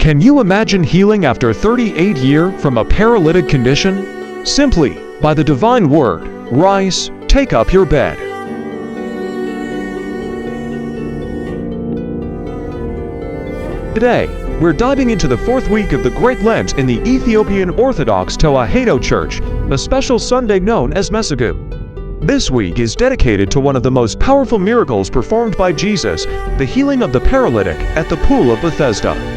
Can you imagine healing after 38 years from a paralytic condition? Simply, by the divine word, rise, take up your bed. Today, we're diving into the fourth week of the Great Lent in the Ethiopian Orthodox Tewahedo Church, a special Sunday known as Mesagu. This week is dedicated to one of the most powerful miracles performed by Jesus, the healing of the paralytic at the Pool of Bethesda.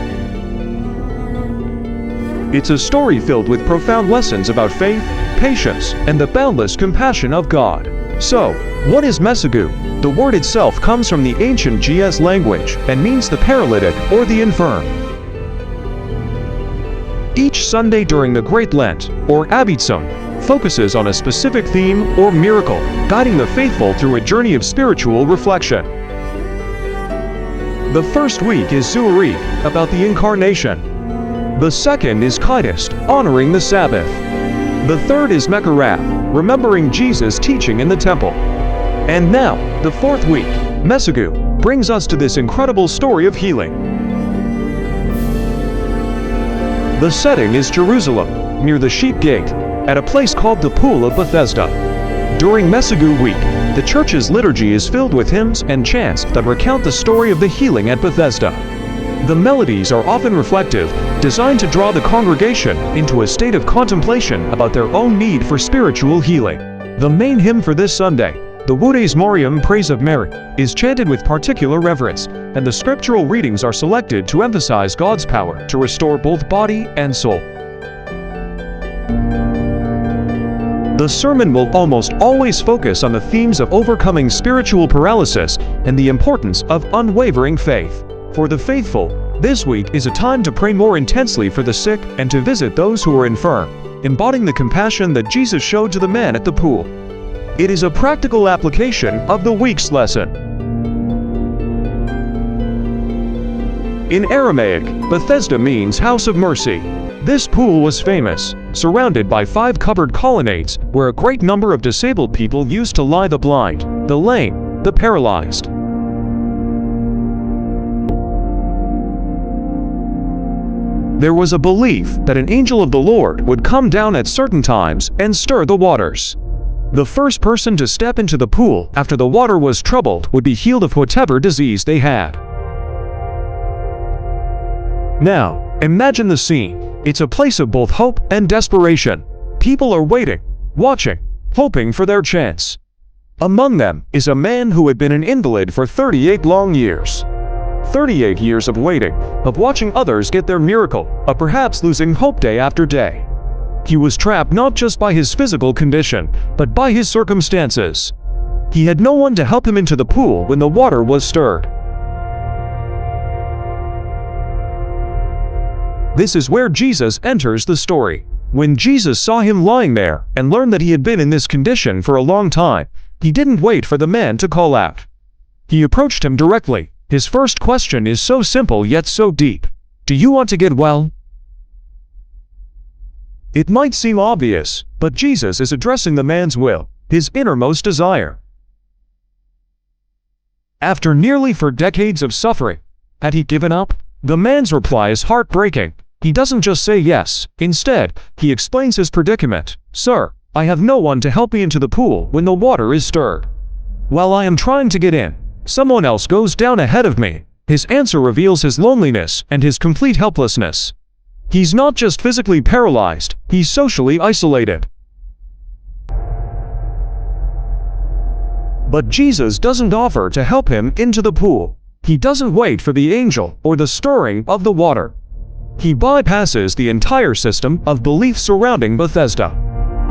It's a story filled with profound lessons about faith, patience, and the boundless compassion of God. So, what is Mesagu? The word itself comes from the ancient GS language and means the paralytic or the infirm. Each Sunday during the Great Lent, or Abiy Tsom, focuses on a specific theme or miracle, guiding the faithful through a journey of spiritual reflection. The first week is Zuari, about the Incarnation. The second is Kiddush, honoring the Sabbath. The third is Mekarab, remembering Jesus' teaching in the temple. And now, the fourth week, Mesagu, brings us to this incredible story of healing. The setting is Jerusalem, near the Sheep Gate, at a place called the Pool of Bethesda. During Mesagu week, the church's liturgy is filled with hymns and chants that recount the story of the healing at Bethesda. The melodies are often reflective, designed to draw the congregation into a state of contemplation about their own need for spiritual healing. The main hymn for this Sunday, the Laudes Mariam, Praise of Mary, is chanted with particular reverence, and the scriptural readings are selected to emphasize God's power to restore both body and soul. The sermon will almost always focus on the themes of overcoming spiritual paralysis and the importance of unwavering faith. For the faithful, this week is a time to pray more intensely for the sick and to visit those who are infirm, embodying the compassion that Jesus showed to the man at the pool. It is a practical application of the week's lesson. In Aramaic, Bethesda means house of mercy. This pool was famous, surrounded by 5 covered colonnades, where a great number of disabled people used to lie: the blind, the lame, the paralyzed. There was a belief that an angel of the Lord would come down at certain times and stir the waters. The first person to step into the pool after the water was troubled would be healed of whatever disease they had. Now, imagine the scene. It's a place of both hope and desperation. People are waiting, watching, hoping for their chance. Among them is a man who had been an invalid for 38 long years. 38 years of waiting, of watching others get their miracle, of perhaps losing hope day after day. He was trapped not just by his physical condition, but by his circumstances. He had no one to help him into the pool when the water was stirred. This is where Jesus enters the story. When Jesus saw him lying there and learned that he had been in this condition for a long time, he didn't wait for the man to call out. He approached him directly. His first question is so simple yet so deep. Do you want to get well? It might seem obvious, but Jesus is addressing the man's will, his innermost desire. After nearly 4 decades of suffering, had he given up? The man's reply is heartbreaking. He doesn't just say yes. Instead, he explains his predicament. Sir, I have no one to help me into the pool when the water is stirred. While I am trying to get in, someone else goes down ahead of me. His answer reveals his loneliness and his complete helplessness. He's not just physically paralyzed, he's socially isolated. But Jesus doesn't offer to help him into the pool. He doesn't wait for the angel or the stirring of the water. He bypasses the entire system of belief surrounding Bethesda.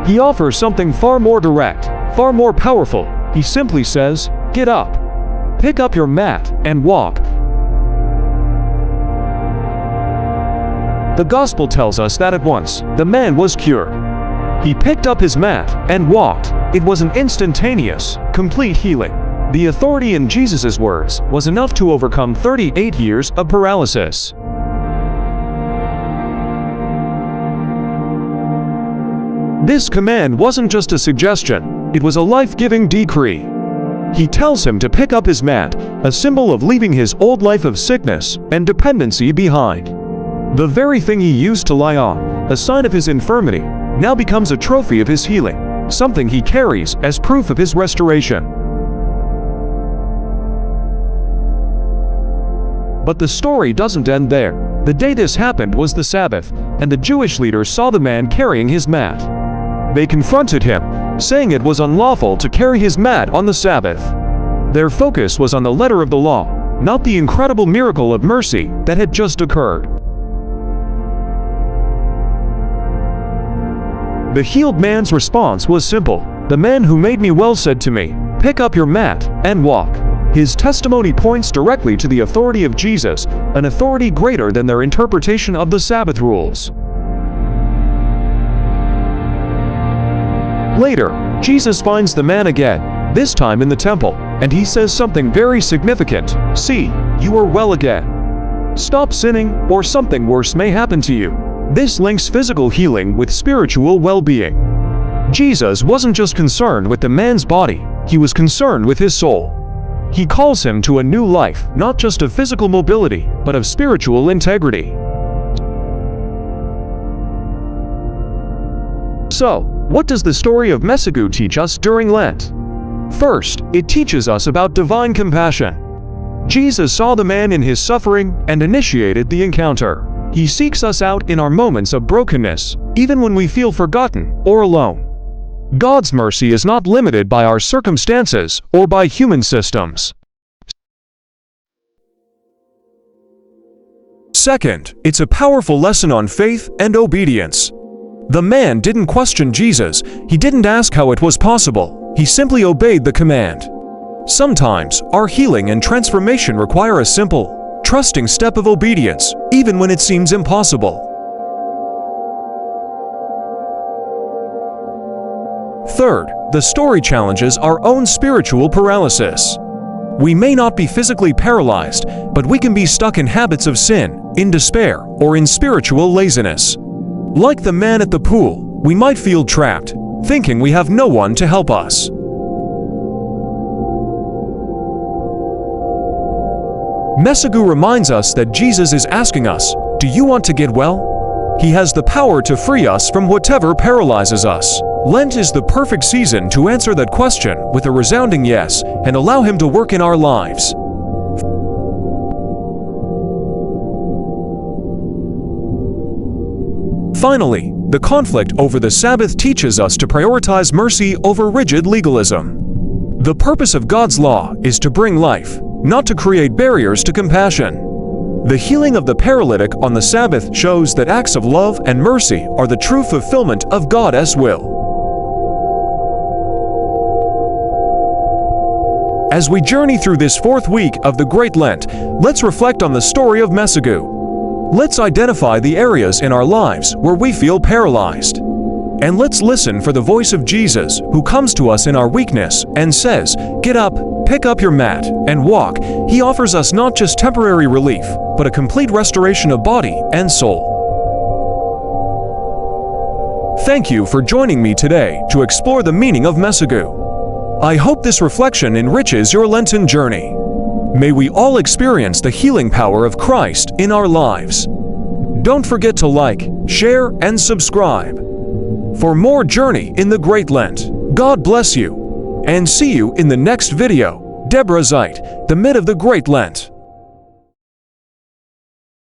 He offers something far more direct, far more powerful. He simply says, "Get up. Pick up your mat and walk." The gospel tells us that at once, the man was cured. He picked up his mat and walked. It was an instantaneous, complete healing. The authority in Jesus' words was enough to overcome 38 years of paralysis. This command wasn't just a suggestion, it was a life-giving decree. He tells him to pick up his mat, a symbol of leaving his old life of sickness and dependency behind. The very thing he used to lie on, a sign of his infirmity, now becomes a trophy of his healing, something he carries as proof of his restoration. But the story doesn't end there. The day this happened was the Sabbath, and the Jewish leaders saw the man carrying his mat. They confronted him, saying it was unlawful to carry his mat on the Sabbath. Their focus was on the letter of the law, not the incredible miracle of mercy that had just occurred. The healed man's response was simple. The man who made me well said to me, "Pick up your mat and walk." His testimony points directly to the authority of Jesus, an authority greater than their interpretation of the Sabbath rules. Later, Jesus finds the man again, this time in the temple, and he says something very significant. "See, you are well again. Stop sinning, or something worse may happen to you." This links physical healing with spiritual well-being. Jesus wasn't just concerned with the man's body, he was concerned with his soul. He calls him to a new life, not just of physical mobility, but of spiritual integrity. So, what does the story of Mesagu teach us during Lent? First, it teaches us about divine compassion. Jesus saw the man in his suffering and initiated the encounter. He seeks us out in our moments of brokenness, even when we feel forgotten or alone. God's mercy is not limited by our circumstances or by human systems. Second, it's a powerful lesson on faith and obedience. The man didn't question Jesus, he didn't ask how it was possible, he simply obeyed the command. Sometimes, our healing and transformation require a simple, trusting step of obedience, even when it seems impossible. Third, the story challenges our own spiritual paralysis. We may not be physically paralyzed, but we can be stuck in habits of sin, in despair, or in spiritual laziness. Like the man at the pool, we might feel trapped, thinking we have no one to help us. Mesagu reminds us that Jesus is asking us, "Do you want to get well?" He has the power to free us from whatever paralyzes us. Lent is the perfect season to answer that question with a resounding yes and allow Him to work in our lives. Finally, the conflict over the Sabbath teaches us to prioritize mercy over rigid legalism. The purpose of God's law is to bring life, not to create barriers to compassion. The healing of the paralytic on the Sabbath shows that acts of love and mercy are the true fulfillment of God's will. As we journey through this fourth week of the Great Lent, let's reflect on the story of Mesagu. Let's identify the areas in our lives where we feel paralyzed. And let's listen for the voice of Jesus, who comes to us in our weakness and says, "Get up, pick up your mat, and walk." He offers us not just temporary relief, but a complete restoration of body and soul. Thank you for joining me today to explore the meaning of Mesagu. I hope this reflection enriches your Lenten journey. May we all experience the healing power of Christ in our lives. Don't forget to like, share, and subscribe. For more journey in the Great Lent, God bless you, and see you in the next video. Deborah Zeit, the Mid of the Great Lent.